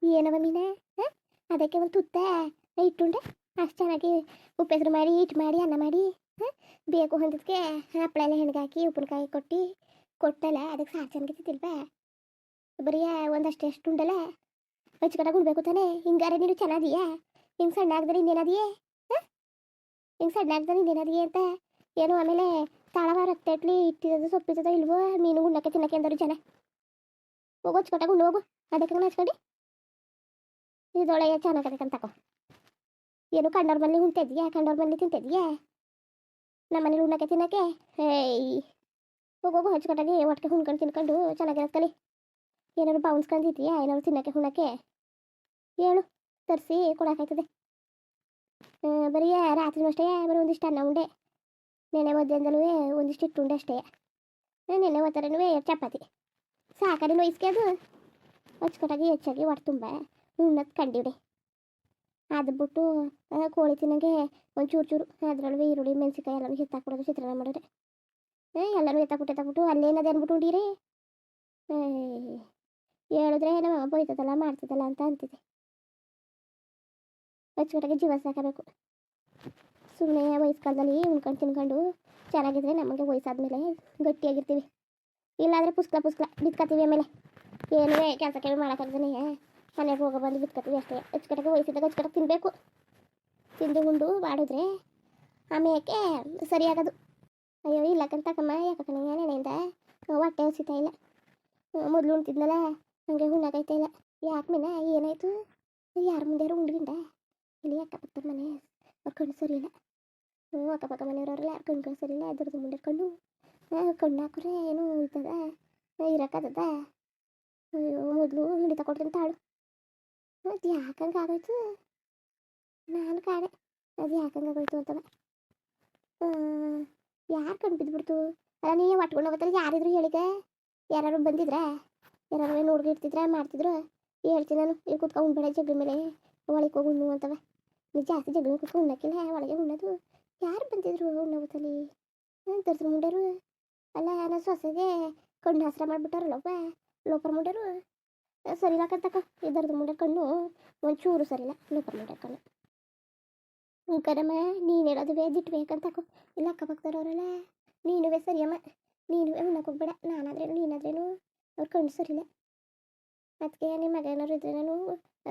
ಏನವ ಮೀನೆ ಹಾಂ ಅದಕ್ಕೆ ಒಂದು ತುತ್ತ ಇಟ್ಟುಂಡೆ ಅಷ್ಟು ಚೆನ್ನಾಗಿ ಉಪ್ಪೆಸರು ಮಾಡಿ ಇಟ್ಟು ಮಾಡಿ ಅನ್ನ ಮಾಡಿ ಹಾಂ ಬೇಕು ಹೊಂದಕ್ಕೆ ಹಪ್ಪಳ ಎಲ್ಲ ಹೆಣ್ಗಾಕಿ ಉಪ್ಪಿನಕಾಯಿ ಕೊಟ್ಟಲ್ಲ ಅದಕ್ಕೆ ಸಾರು ಚೆನ್ನಾಗಿತ್ತಿಲ್ವಾ ಬರೀ ಒಂದಷ್ಟು ಎಷ್ಟು ಉಂಡಲ್ಲ ಹಚ್ಕಟಾಗ ಉಣ್ಬೇಕು ತಾನೆ ಹಿಂಗಾರೆ ನೀನು ಚೆನ್ನಾದಿಯಾ ಹಿಂಗೆ ಸಣ್ಣ ಆಗ್ದರೆ ಇನ್ನೇನದಿಯೇ ಹಾಂ ಹಿಂಗೆ ಸಣ್ಣ ಆಗ್ದರೆ ಇನ್ನೇನದಿಯೇ ಅಂತ ಏನು ಆಮೇಲೆ ತಾಳವ ರಕ್ತಟ್ಲಿ ಇಟ್ಟಿರೋದು ಸೊಪ್ಪಿದ್ದೋ ಇಲ್ವೋ ಮೀನು ಉಣ್ಣಕ್ಕೆ ತಿನ್ನಕ್ಕೆ ಅಂದರು ಜನ ಹೋಗು ಹಚ್ಕಟಾಗ ಉಣ್ಣು ಹೋಗು ಅದಕ್ಕೆ ಹಚ್ಕೊಂಡು ಇದೊಳೆಯ ಚೆನ್ನಾಗದಕ್ಕಂತ ತಕೋ ಏನು ಕಂಡವ್ರ ಮನೇಲಿ ಉಣ್ತಿದ್ಯಾ ಕಂಡವ್ರ ಮನೇಲಿ ತಿಂತಿದ್ಯಾ ನಮ್ಮ ಮನೇಲಿ ಉಣ್ಣಕ್ಕೆ ತಿನ್ನಕ್ಕೆ ಏಯ್ ಹೋಗೋಗು ಹಚ್ಕಟಾಗಿ ಒಟ್ಟಿಗೆ ಹುಣ್ಕೊಂಡು ತಿನ್ಕೊಂಡು ಚೆನ್ನಾಗಿರೋದು ಕಲಿ ಏನಾದ್ರು ಬೌನ್ಸ್ಕೊಂಡಿದ್ಯಾ ಏನಾದ್ರು ತಿನ್ನಕ್ಕೆ ಹುಣ್ಣಕ್ಕೆ ಹೇಳು ತರಿಸಿ ಕೊಡೋಕ್ಕಾಯ್ತದೆ ಬರೀ ರಾತ್ರಿ ಅಷ್ಟೇ ಬರೀ ಒಂದಿಷ್ಟು ಅನ್ನ ಉಂಡೆ ನೆನೆ ಮಧ್ಯಾಹ್ನದಲ್ಲೂ ಒಂದಿಷ್ಟು ಇಟ್ಟು ಉಂಡೆ ಅಷ್ಟೇ ನೆನೆ ಒತ್ತರನೂ ಚಪಾತಿ ಸಾಕಾರಿ ನೋಯಿಸ್ಕೆ ಅದು ಹಚ್ಕಟಾಗಿ ಹೆಚ್ಚಾಗಿ ಹೊಟ್ಟೆ ತುಂಬ ಉಣ್ಣದು ಕಂಡಿವ್ರಿ ಅದು ಬಿಟ್ಟು ಕೋಳಿ ತಿನ್ನಂಗೆ ಒಂದು ಚೂರು ಅದರೊಳಗೆ ಈರುಳ್ಳಿ ಮೆಣಸಿಕಾಯಿ ಎಲ್ಲನೂ ಎತ್ತಾಕ್ಬಿಡೋದು ಚಿತ್ರಾನ್ನ ಮಾಡಿದ್ರೆ ಎಲ್ಲನೂ ಎತ್ತಾಕ್ಬಿಟ್ಟು ಅಲ್ಲೇನದು ಅಂದ್ಬಿಟ್ಟು ಉಂಡಿರಿ ಹೇಳಿದ್ರೆ ನಮ್ಮ ಅಮ್ಮ ಬೈತದಲ್ಲ ಮಾಡ್ತದಲ್ಲ ಅಂತ ಅಂತಿದೆ ಹಚ್ಕಟಾಗಿ ಜೀವ ಸಾಕಬೇಕು ಸುಮ್ಮನೆ ವಯಸ್ಕಾಲದಲ್ಲಿ ಉಣ್ಕೊಂಡು ತಿನ್ಕೊಂಡು ಚೆನ್ನಾಗಿದ್ರೆ ನಮಗೆ ವಯಸ್ಸಾದ್ಮೇಲೆ ಗಟ್ಟಿಯಾಗಿರ್ತೀವಿ ಇಲ್ಲಾಂದರೆ ಪುಸ್ಕ ಬಿತ್ಕತ್ತೀವಿ ಆಮೇಲೆ ಏನೇ ಕೆಲಸ ಮಾಡೋಕ್ಕಾಗ್ದೇ ಮನೆಗೆ ಹೋಗೋ ಬಂದು ಬಿತ್ಕತ್ತೀವಿ ಅಷ್ಟೇ ಹಚ್ಕಟಾಗಿ ವಯಸ್ಸಿದ್ದಾಗ ಹಚ್ಕಟಾಗಿ ತಿನ್ನಬೇಕು ತಿಂದು ಉಂಡು ಮಾಡಿದ್ರೆ ಆಮೇಲೆ ಸರಿಯಾಗೋದು ಅಯ್ಯೋ ಇಲ್ಲಕ್ಕಂತಕ್ಕಮ್ಮ ಯಾಕಕ್ಕ ನೆನೆಯಿಂದ ಹೊಟ್ಟೆ ಹಸಿತಾ ಇಲ್ಲ ಮೊದಲು ಉಣ್ತಿದ್ನಲ್ಲ ಹಂಗೆ ಹುಣ್ಣಾಗೈತೆ ಇಲ್ಲ ಯಾಕೆ ಮೀನ ಏನಾಯಿತು ಯಾರ ಮುಂದೆ ಉಂಡ್ಗಿಂಡ ಇಲ್ಲಿ ಅಕ್ಕಪಕ್ಕದ ಮನೆ ಅವ್ರ ಕಣ್ಣು ಸರಿ ಇಲ್ಲ ಅಕ್ಕಪಕ್ಕ ಮನೆಯವರೆಲ್ಲ ಯಾರು ಕಣ್ಣು ಸರಿ ಇಲ್ಲ ಅದ್ರದ್ದು ಮುಂದೆ ಕಣ್ಣು ಕಣ್ಣು ಹಾಕ್ರೆ ಏನು ಉಳ್ತದ ಇರೋಕ್ಕದ ಅಯ್ಯೋ ಮೊದಲು ಹಿಡಿ ತಗೊಡ್ತೀನಿ ತಾಳು ಅದು ಯಾಕಂಗೆ ಆಗೋಯ್ತು ನಾನು ಕಾಣೆ ಅದು ಯಾಕಂಗೆ ಆಗೋಯ್ತು ಅಂತವ ಯಾರು ಕಣ್ಣು ಬಿದ್ದುಬಿಡ್ತು ಅಲ್ಲ ನೀ ಒಟ್ಕೊಂಡು ಹೋಗೋತ್ತಲ್ಲ ಯಾರಿದ್ರು ಹೇಳಿದೆ ಯಾರು ಬಂದಿದ್ರಾ ಯಾರು ನೋಡ್ಗಿರ್ತಿದ್ರ ಮಾಡ್ತಿದ್ರು ಹೇಳ್ತೀನಿ ನಾನು ಇಲ್ಲಿ ಕುತ್ಕೊಂಡು ಉಣ್ಬೇಡ ಜಗ್ಗಳ ಮೇಲೆ ಒಳಗೆ ಹೋಗಿ ಉಣ್ಣು ಅಂತವ ನೀವು ಜಾಸ್ತಿ ಜಗ್ಗಳ ಕುತ್ಕೊಂಡು ಉಣ್ಣಕ್ಕಿಲ್ಲ ಒಳಗೆ ಉಣ್ಣೋದು ಯಾರು ಬಂದಿದ್ರು ಉಣ್ಣೋತಲ್ಲಿ ತರ್ಸ್ರ ಮುಂಡರು ಅಲ್ಲ ನನ್ನ ಸೊಸೆಗೆ ಕಣ್ಣು ಹಸ್ರ ಮಾಡಿಬಿಟ್ಟಾರಲ್ಲಪ್ಪ ಲೋಪರ್ ಮುಂಡರು ಸರಿಲ್ಲ ಕತ್ತಕ್ಕ ಇದರದ್ದು ಮುಂಡೆ ಕಣ್ಣು ಒಂಚೂರು ಸರಿಲ್ಲ ಲೋಪರ್ ಮುಂಡೆ ಕಣ್ಣು ಕದಮ್ಮ ನೀನು ಹೇಳೋದುವೇ ದಿಟ್ಬೇಕಂತಕೋ ಇಲ್ಲ ಅಕ್ಕಪಕ್ಕದವ್ರಲ್ಲ ನೀನುವೇ ಸರಿಯಮ್ಮ ನೀನುವೇ ಉಣ್ಣಕ್ಕೆ ಹೋಗ್ಬೇಡ ನಾನಾದ್ರೇನು ನೀನಾದ್ರೇನು ಅವ್ರ ಕಣ್ಣು ಸರಿಲ್ಲ ಅದಕ್ಕೆ ನಿಮ್ಮ ಮಗ ಏನಾದ್ರು ಇದ್ರೆ ನಾನು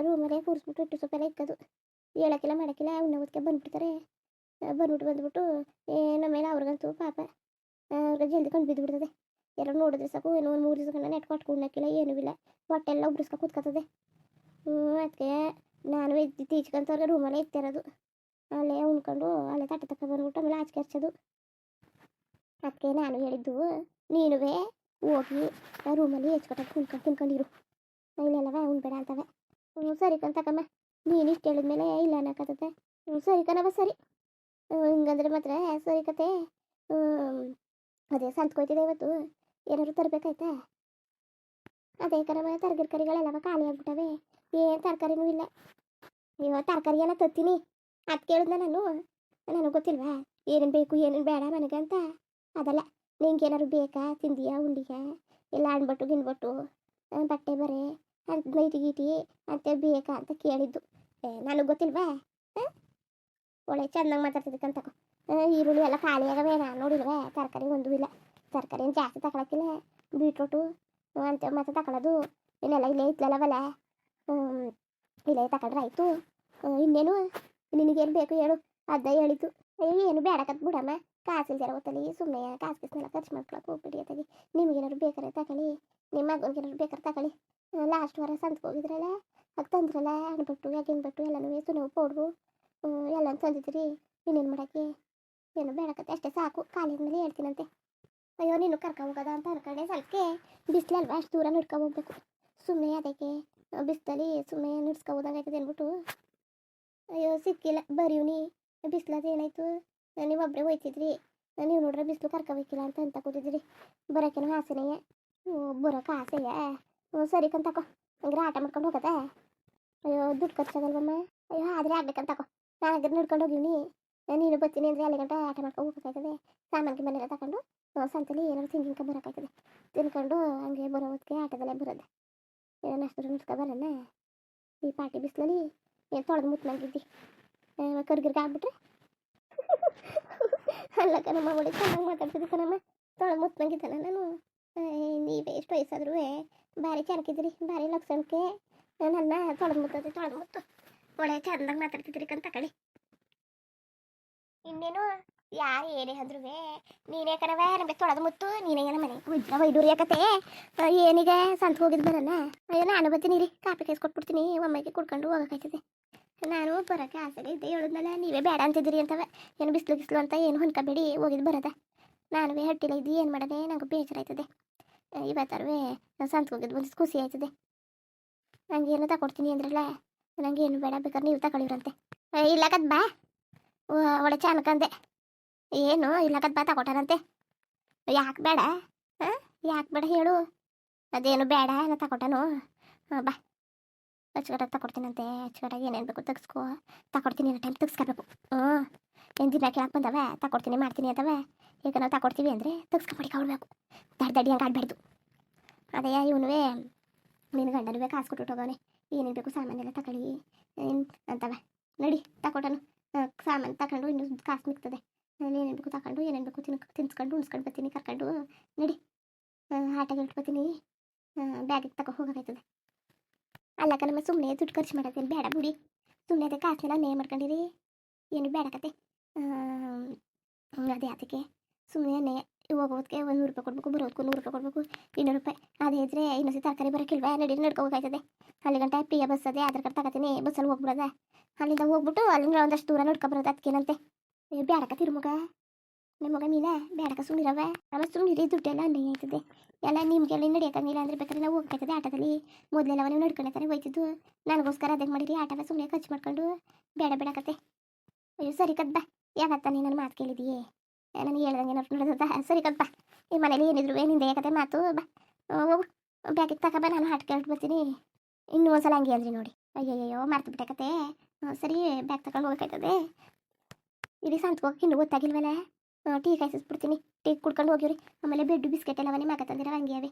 ರೂಮಲ್ಲೇ ಕೂರಿಸ್ಬಿಟ್ಟು ಇಟ್ಟು ಸೊಪ್ಪೆಲ್ಲ ಇಕ್ಕೋದು ಹೇಳೋಕ್ಕಿಲ್ಲ ಮಾಡೋಕ್ಕಿಲ್ಲ ಉಣ್ಣೋದಕ್ಕೆ ಬಂದ್ಬಿಡ್ತಾರೆ ಬಂದ್ಬಿಟ್ಟು ನಮ್ಮ ಮೇಲೆ ಅವ್ರಿಗಂತೂ ಪಾಪ ಅವ್ರಿಗೆ ಜಲ್ದಿ ಕಣ್ಣು ಬಿದ್ದುಬಿಡ್ತದೆ ಯಾರು ನೋಡಿದ್ರೆ ಸಾಕು ಏನೋ ಒಂದು 3 ದಿವಸ ನೆಟ್ಕೊಟ್ಟು ಉಣ್ಣಕ್ಕಿಲ್ಲ ಏನೂ ಇಲ್ಲ ಹೊಟ್ಟೆಲ್ಲ ಉಬ್ರಿಸ್ಕೊ ಕೂತ್ಕೊತದೆ ಅದಕ್ಕೆ ನಾನು ತೀಚ್ಕೊಂತವ್ರಿಗೆ ರೂಮಲ್ಲೇ ಇಕ್ತಿರೋದು ಅಲ್ಲೇ ಉಣ್ಕೊಂಡು ಅಲ್ಲೇ ತಟ್ಟೆ ತಕ್ಕ ಬಂದ್ಬಿಟ್ಟು ಆಮೇಲೆ ಆಚೆ ಹಚ್ಚೋದು ಅದಕ್ಕೆ ನಾನು ಹೇಳಿದ್ದು ನೀನುವೇ ಹೋಗಿ ರೂಮಲ್ಲಿ ಹೆಚ್ಕೊಟ್ಟು ಉಣ್ಕೊಂಡು ತಿನ್ಕೊಂಡಿರು ಇಲ್ಲೆಲ್ಲವ ಉಣ್ಬೇಡ ಅಂತವೆ ಸರಿ ಕಂತಕಮ್ಮ ನೀನು ಇಷ್ಟು ಹೇಳಿದ್ಮೇಲೆ ಇಲ್ಲ ಅನ್ನಕತ್ತದೆ ಸರಿ ಕಣವ ಸರಿ ಹಿಂಗಂದ್ರೆ ಮಾತ್ರ ಸರಿ ಕತೆ ಅದೇ ಸಂತ್ಕೋಯ್ತಿದೆ ಇವತ್ತು ಏನಾದ್ರು ತರಬೇಕಾಯ್ತಾ ಅದೇ ಕಣವ ತರಕಾರಿಗಳೆಲ್ಲವ ಖಾಲಿ ಆಗ್ಬಿಟ್ಟವೆ ಏನು ತರಕಾರಿನೂ ಇಲ್ಲ ಅಯ್ಯೋ ತರಕಾರಿ ಎಲ್ಲ ತತ್ತೀನಿ ಅದು ಕೇಳಿದ್ನ ನನಗೆ ಗೊತ್ತಿಲ್ವಾ ಏನೇನು ಬೇಕು ಏನೇನು ಬೇಡ ನನಗಂತ ಅದಲ್ಲ ನಿಂಗೆ ಏನಾದ್ರು ಬೇಕಾ ತಿಂದಿಯಾ ಉಂಡಿಯಾ ಎಲ್ಲ ಹಣ್ಬಟ್ಟು ಗಿಣ್ಬಟ್ಟು ಬಟ್ಟೆ ಬರೆ ಅಂತ ನೈಟಿ ಗೀಟಿ ಅಂತ ಬೇಕಾ ಅಂತ ಕೇಳಿದ್ದು ನನಗೆ ಗೊತ್ತಿಲ್ವಾ ಒಳ್ಳೆ ಚೆನ್ನಾಗಿ ಮಾತಾಡ್ತಿದ್ದಕ್ಕಂತಕೋ ಈರುಳ್ಳಿ ಎಲ್ಲ ಖಾಲಿ ಆಗವೆ ನಾನು ನೋಡಿಲ್ವೇ ತರಕಾರಿ ಒಂದೂ ಇಲ್ಲ ತರಕಾರಿ ಏನು ಜಾಸ್ತಿ ತಗೊಳಕ್ಕಿಲ್ಲ ಬೀಟ್ರೋಟು ಅಂತ ಮತ್ತೆ ತಗೊಳ್ಳೋದು ಇನ್ನೆಲ್ಲ ಇಲ್ಲೇ ಇತ್ತಲ್ಲವಲ್ಲ ಇಲ್ಲೇ ತಗೊಂಡ್ರೆ ಆಯಿತು ಇನ್ನೇನು ನಿನಗೇನು ಬೇಕು ಹೇಳು ಅದ ಹೇಳಿತು ಏನು ಬೇಡಕತ್ ಬಿಡಮ್ಮ ಕಾಸಿಲ್ದಾರ ಹೊತ್ತಲ್ಲಿ ಸುಮ್ಮನೆ ಕಾಸಿಸ್ನೆಲ್ಲ ಖರ್ಚು ಮಾಡ್ಕೊಳಕ್ಕೆ ಹೋಗ್ಬಿಡಿ ಅತ್ತಾಗಿ ನಿಮಗೇನಾದ್ರು ಬೇಕಾರೆ ತಗೊಳ್ಳಿ ನಿಮ್ಮ ಮಗನಿಗೇನಾದ್ರು ಬೇಕಾರೆ ತಗೊಳ್ಳಿ ಲಾಸ್ಟ್ ವಾರ ಸಂತಕ್ಕೆ ಹೋಗಿದ್ರಲ್ಲ ಅದು ತಂದ್ರಲ್ಲ ಹಣ್ಬಟ್ಟು ಯಾಗಿನ ಬಟ್ಟು ಎಲ್ಲನೂ ಸುನವು ಪೌಡ್ರು ಎಲ್ಲ ತಂದಿದ್ರಿ ಇನ್ನೇನು ಮಾಡೋಕ್ಕೆ ಏನು ಬೇಡಕತ್ತೆ ಅಷ್ಟೇ ಸಾಕು ಖಾಲಿ ಆದ್ಮೇಲೆ ಹೇಳ್ತೀನಂತೆ ಅಯ್ಯೋ ನೀನು ಕರ್ಕೊ ಹೋಗೋದ ಅಂತ ಅನ್ಕೊಂಡೆ ಸ್ವಲ್ಪಕ್ಕೆ ಬಿಸಿಲಲ್ವ ಅಷ್ಟು ದೂರ ನಡ್ಕೊ ಹೋಗ್ಬೇಕು ಸುಮ್ಮನೆ ಅದಕ್ಕೆ ಬಿಸಿಲಲ್ಲಿ ಸುಮ್ಮನೆ ನಡ್ಸ್ಕೊ ಹೋದಂಗಾಯ್ತದೆ ಅಂದ್ಬಿಟ್ಟು ಅಯ್ಯೋ ಸಿಕ್ಕಿಲ್ಲ ಬರೀವ್ನಿ ಬಿಸಿಲದು ಏನಾಯ್ತು ನೀವು ಒಬ್ಬರೇ ಹೋಯ್ತಿದ್ರಿ ನೀವು ನೋಡ್ರೆ ಬಿಸಿಲು ಕರ್ಕೋಬೇಕಿಲ್ಲ ಅಂತ ಕೂತಿದ್ರಿ ಬರೋಕ್ಕೇನೋ ಆಸೆನೇ ಬರೋಕೆ ಆಸೆಯೇ ಸರಿ ಕಂತಕೋ ಹಂಗ್ರೆ ಆಟ ಮಾಡ್ಕೊಂಡು ಹೋಗತ್ತೆ ಅಯ್ಯೋ ದುಡ್ಡು ಖರ್ಚಾಗಲ್ವಮ್ಮ ಅಯ್ಯೋ ಆದರೆ ಆಗ್ಬೇಕಂತಕೋ ನಾನು ಅದ್ರ ನಡ್ಕೊಂಡು ಹೋಗಿವ್ನಿ ನೀನು ಬರ್ತೀನಿ ಅಂದರೆ ಅಲ್ಲಿ ಗಂಟ ಆಟ ಮಾಡ್ಕೊಂಡು ಹೋಗೋಕ್ಕಾಯ್ತದೆ ಸಾಮಾನ್ಗೆ ಮನೆಲ್ಲ ತಗೊಂಡು ಸಂತಲಿ ಏನಾದ್ರು ತಿನ್ಕ ಬರೋಕ್ಕಾಯ್ತದೆ ತಿನ್ಕೊಂಡು ಹಂಗೆ ಬರೋ ಹೊತ್ತಿಗೆ ಆಟದಲ್ಲೇ ಬರೋದೆ ಏನೋ ಅಷ್ಟು ನಡ್ಸ್ಕೊ ಬರೋಣ ಈ ಪಾಟಿ ಬಿಸಿಲಲ್ಲಿ ಏನು ತೊಳೆದು ಮುತ್ನಾಗಿದ್ದಿ ಕರ್ಗಿರ್ಗ ಆಗ್ಬಿಟ್ರೆ ಅಲ್ಲ ಕಣಮ್ಮ ಒಳ್ಳೆ ಚೆನ್ನಾಗಿ ಮಾತಾಡ್ತಿದ್ದೆ ಕಣಮ್ಮ ತೊಳೆದು ಮುತ್ನಾಗಿದ್ದಲ್ಲ ನಾನು ನೀವೇ ಎಷ್ಟು ವಯಸ್ಸಾದ್ರೂ ಭಾರಿ ಚೆನ್ನಾಗಿದ್ದೀರಿ ಭಾರಿ ಲಕ್ಷಣಕ್ಕೆ ನನ್ನ ತೊಳೆದು ಮುತ್ತು ಒಳ್ಳೆ ಚಂದಾಗಿ ಮಾತಾಡ್ತಿದ್ದೀರಿ ಕಂತ ಕಳಿ ಇನ್ನೇನು ಯಾರು ಏನೇ ಅಂದ್ರೂ ನೀನೇ ಕರವೇ ನಮಗೆ ತೊಳೆದು ಮುತ್ತು ನೀನೇ ಮನೆ ಉಜ್ರ ವೈಡೂರಿ ಯಾಕತ್ತೆ ಏನಿಗೆ ಸಂತ ಹೋಗಿದ್ದು ಬರಲ್ಲ ಅಯ್ಯೋ ನಾನು ಬರ್ತೀನಿ ರೀ ಕಾಪಿ ಕೇಸ್ ಕೊಟ್ಬಿಡ್ತೀನಿ ಒಮ್ಮೆಗೆ ಕುಡ್ಕೊಂಡು ಹೋಗಕ್ಕಾಯ್ತದೆ ನಾನು ಬರೋಕ್ಕೆ ಆಸೆಗೆ ಇದ್ದೆ ಹೇಳಿದ್ನಲ್ಲ ನೀವೇ ಬೇಡ ಅಂತಿದ್ದೀರಿ ಅಂತವೆ ಏನು ಬಿಸಿಲು ಅಂತ ಏನು ಹೊನ್ಕೋಬೇಡಿ ಹೋಗಿದ್ದು ಬರೋದ ನಾನು ಹಟ್ಟಿಲ್ಲ ಇದ್ದು ಏನು ಮಾಡೋದೆ ನಂಗೆ ಬೇಜಾರಾಯ್ತದೆ ಇವತ್ತಾರು ಸಂತ ಹೋಗಿದ್ದು ಒಂದು ಖುಷಿ ಆಯ್ತದೆ ನಂಗೆ ಏನು ತಗೊಡ್ತೀನಿ ಅಂದ್ರಲ್ಲ ನಂಗೆ ಏನು ಬೇಡ ಬೇಕಾದ್ರೆ ನೀವು ತಗೊಳ್ಳಿವ್ರಂತೆ ಇಲ್ಲಕದ್ ಬಾ ಒಳ್ಳೆ ಚಾನಕಂದೆ ಏನು ಇಲ್ಲಕದ್ ಬಾ ತಗೊಟ್ಟಾರಂತೆ ಯಾಕೆ ಬೇಡ ಹಾಂ ಯಾಕೆ ಬೇಡ ಹೇಳು ಅದೇನು ಬೇಡ ನಾ ತಗೊಟ್ಟನು ಬಾ ಅಚ್ಚುಕಟ್ಟಾಗಿ ತಗೊಡ್ತೀನಂತೆ ಅಚ್ಚುಕಟ್ಟಾಗಿ ಏನೇನು ಬೇಕು ತೆಗ್ಸ್ಕೊ ತಗೊಡ್ತೀನಿ ಟೈಮ್ ತೆಗ್ಸ್ಕೊಬೇಕು ಏನು ದಿನ ಕೇಳಕ್ಕೆ ಬಂದವೆ ತಗೊಡ್ತೀನಿ ಮಾಡ್ತೀನಿ ಅಂತವೆ ಈಗ ನಾವು ತಗೊಡ್ತೀವಿ ಅಂದರೆ ತೆಗ್ಸ್ಕೊಂಬಡಿ ಕೊಡ್ಬೇಕು ದಡ್ಡಿ ಹಂಗೆ ಆಡಬಾರ್ದು ಅದೇ ಇವನುವೇ ನಿನ್ನ ಗಂಡನುವೇ ಕಾಸು ಕೊಟ್ಟು ಹೋಗೋನೆ ಏನೇನು ಬೇಕು ಸಾಮಾನೆಲ್ಲ ತಗೊಳ್ಳಿ ಅಂತವೆ ನಡಿ ತಗೊಟ್ಟನು ಸಾಮಾನು ತಗೊಂಡು ಇನ್ನೂ ಕಾಸು ಮಿಗ್ತದೆ ಏನೇನು ಬೇಕು ತಗೊಂಡು ಏನೇನು ಬೇಕು ತಿನ್ಸ್ಕೊಂಡು ಉಣ್ಸ್ಕೊಂಡು ಬರ್ತೀನಿ ಕರ್ಕೊಂಡು ನಡಿ ಆಟಗೆ ಇಟ್ಕೊತೀನಿ ಬ್ಯಾಗಿಗೆ ತಗೋ ಹೋಗೋಕಾಯ್ತದೆ ಅಲ್ಲಕ್ಕ ನಮ್ಮ ಸುಮ್ಮನೆ ದುಡ್ಡು ಖರ್ಚು ಮಾಡೋದು ಬೇಡ ಬಿಡಿ ಸುಮ್ಮನೆ ಅದೇ ಕಾಸನ್ನೆಲ್ಲ ನೇ ಮಾಡ್ಕೊಂಡಿರಿ ಏನು ಬೇಡ ಕತೆ ಅದೇ ಅದಕ್ಕೆ ಸುಮ್ಮನೆ ಹೋಗೋದಕ್ಕೆ 100 ರೂಪಾಯಿ ಕೊಡಬೇಕು ಬರೋದಕ್ಕೂ 100 ರೂಪಾಯಿ ಕೊಡಬೇಕು 200 ರೂಪಾಯಿ ಅದೇ ಇದ್ರೆ ಇನ್ನೊಂದು ತರಕಾರಿ ಬರೋಕ್ಕಿಲ್ವಾ ನಡ್ಕೊ ಹೋಗಾಯ್ತದೆ ಅಲ್ಲಿ ಗಂಟೆ ಪ್ರಿಯ ಬಸ್ ಅದೇ ಆಧಾರ್ ಕಾರ್ಡ್ ತಗೋತೀನಿ ಬಸ್ಸಲ್ಲಿ ಹೋಗ್ಬಿಡೋದ ಅಲ್ಲಿಂದ ಹೋಗ್ಬಿಟ್ಟು ಅಲ್ಲಿಂದ ಒಂದಷ್ಟು ದೂರ ನೋಡ್ಕೊಬರೋದು ಅದಕ್ಕೇನಂತೆ ಬೇಡಕ ತಿರುಮಗ ನಿಮ್ಮಗ ಮೀನ ಬೇಡಕ ಸುಮ್ಮನಿರವ ಆಮೇಲೆ ಸುಮ್ಮನಿರಿ ದುಡ್ಡೆಲ್ಲ ಅನ್ಯ ಆಯ್ತದೆ ಎಲ್ಲ ನಿಮಗೆಲ್ಲ ನಡೆಯೋಕ್ಕಾಗಿಲ್ಲ ಅಂದರೆ ಬೇಕಾದ್ರೆ ನಾವು ಹೋಗ್ತಾಯ್ತದೆ ಆಟದಲ್ಲಿ ಮೊದಲೆಲ್ಲ ನೀವು ನಡ್ಕೊಂಡೇತಾನೆ ಹೋಯ್ತಿದ್ದು ನನಗೋಸ್ಕರ ಅದೇ ಮಾಡಿರಿ ಆಟವ ಸುಮ್ಮನೆ ಖರ್ಚು ಮಾಡ್ಕೊಂಡು ಬೇಡಕತ್ತೆ ಅಯ್ಯೋ ಸರಿ ಕದ್ದ ಯಾಕತ್ತಾನೆ ನನ್ನ ಮಾತು ಕೇಳಿದೀಯೇ ನನಗೆ ಹೇಳ್ದಂಗೆ ನೋಡೋದ ಸರಿ ಕದ್ದ ಈ ಮನೇಲಿ ಏನಿದ್ರು ನಿಂದೆ ಯಾಕತ್ತೆ ಮಾತು ಬಾ ಹೋಗು ಬ್ಯಾಗಿಗೆ ತಗೊಬ ನಾನು ಹಾಟ್ ಕೇಳ್ಬಿಟ್ಟು ಬರ್ತೀನಿ ಇನ್ನೂ ಒಂದ್ಸಲ ಹಂಗೆ ಅಂದ್ರಿ ನೋಡಿ ಅಯ್ಯಯ್ಯೋ ಮರ್ತು ಬಿಟ್ಟಕತ್ತೆ ಸರಿ ಬ್ಯಾಗ್ ತಗೊಂಡು ಹೋಗ್ಬೇಕಾಯ್ತದೆ ಇಡೀ ಸಂತ ಹೋಗಕ್ಕೆ ಇನ್ನೂ ಗೊತ್ತಾಗಿಲ್ವಲ್ಲ ಟೀ ಕಾಯಿಸ್ಬಿಡ್ತೀನಿ ಟೀ ಕುಡ್ಕೊಂಡು ಹೋಗಿವ್ರಿ ಆಮೇಲೆ ಬೆಡ್ಡು ಬಿಸ್ಕೆಟ್ ಎಲ್ಲವೇ ಮಗ ತಂದಿರೋ ಹಂಗೆ ಅವೆ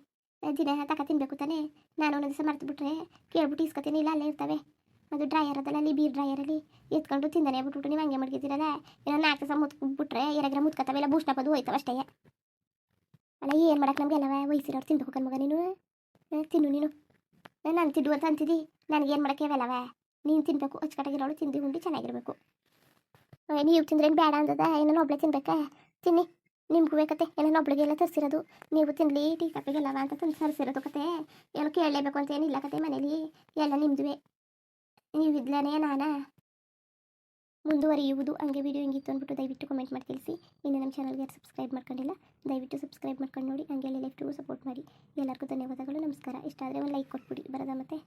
ದಿನ ತಕ ತಿನ್ಬೇಕು ತಾನೆ ನಾನು ಒಂದೊಂದು ದಿವಸ ಮರ್ತು ಬಿಟ್ರೆ ಕೇಳ್ಬಿಟ್ಟು ಇಸ್ಕೊತೀನಿ ಇಲ್ಲ ಅಲ್ಲೇ ಇರ್ತವೆ ಅದು ಡ್ರೈಯರ್ ಅದಲ್ಲ ಅಲ್ಲಿ ಬೀರ್ ಡ್ರೈಯರಲ್ಲಿ ಎತ್ಕೊಂಡು ತಿಂದಾನೆ ಬಿಟ್ಬಿಟ್ಟು ನೀವು ಹಂಗೆ ಮಡ್ಗಿದ್ದೀರಲ್ಲ ಏನೋ 4 ದಿವಸ ಮುತ್ಬಿಟ್ರೆ ಎರಗ್ರ ಮುತ್ಕತ್ತವೆಲ್ಲ ಬೂಷ್ಣ ಪದು ಹೋಯ್ತವ ಅಷ್ಟೇ ಅಲ್ಲ ಏನು ಮಾಡಕ್ಕೆ ನಮಗೆಲ್ಲವ ವಯಸ್ಸಿರೋರು ತಿನ್ಬೇಕು ಕಣ್ಮಗ ನೀನು ತಿನ್ನು ನೀನು ನಾನು ತಿದ್ದು ಅಂತ ಅಂತಿದ್ದಿ ನನಗೇನು ಮಾಡೋಕ್ಕೆ ಅವೆಲ್ಲವ ನೀನು ತಿನ್ನಬೇಕು ಅಚ್ಚುಕಟ್ಟಾಗಿರೋಳು ತಿಂದು ಉಂಡು ಚೆನ್ನಾಗಿರ್ಬೇಕು ನೀವು ತಿಂದ್ರೇನು ಬೇಡ ಅಂದದ ಏನೋ ಒಬ್ಳೆ ತಿನ್ಬೇಕಾ ತಿನ್ನಿ ನಿಮ್ಗೂ ಬೇಕತ್ತೆ ಏನೋ ಒಬ್ಳಿಗೆಲ್ಲ ತರಿಸಿರೋದು ನೀವು ತಿನ್ನಲಿ ಟೀ ಕಾಪಿಗೆಲ್ಲವ ಅಂತ ತಂದು ತರಿಸಿರೋದು ಕತೆ ಏನೋ ಕೇಳಲೇಬೇಕು ಅಂತ ಏನಿಲ್ಲ ಕತೆ ಮನೇಲಿ ಎಲ್ಲ ನಿಮ್ಮದುವೆ ನೀವಿದ್ಲೇ ನಾನಾ ಮುಂದುವರಿಯುವುದು ಹಂಗೆ ವಿಡಿಯೋ ಹಿಂಗಿತ್ತು ಅಂದ್ಬಿಟ್ಟು ದಯವಿಟ್ಟು ಕಮೆಂಟ್ ಮಾಡಿ ತಿಳಿಸಿ ಇನ್ನು ನಮ್ಮ ಚಾನಲ್ಗೆ ಯಾರು ಸಬ್ಸ್ಕ್ರೈಬ್ ಮಾಡ್ಕೊಂಡಿಲ್ಲ ದಯವಿಟ್ಟು ಸಬ್ಸ್ಕ್ರೈಬ್ ಮಾಡ್ಕೊಂಡು ನೋಡಿ ಹಂಗೆ ಲೈಫ್ಟಿಗೂ ಸಪೋರ್ಟ್ ಮಾಡಿ ಎಲ್ಲರಿಗೂ ಧನ್ಯವಾದಗಳು ನಮಸ್ಕಾರ ಇಷ್ಟ ಆದರೆ ಒಂದು ಲೈಕ್ ಕೊಟ್ಬಿಡಿ ಬರೋದ ಮತ್ತೆ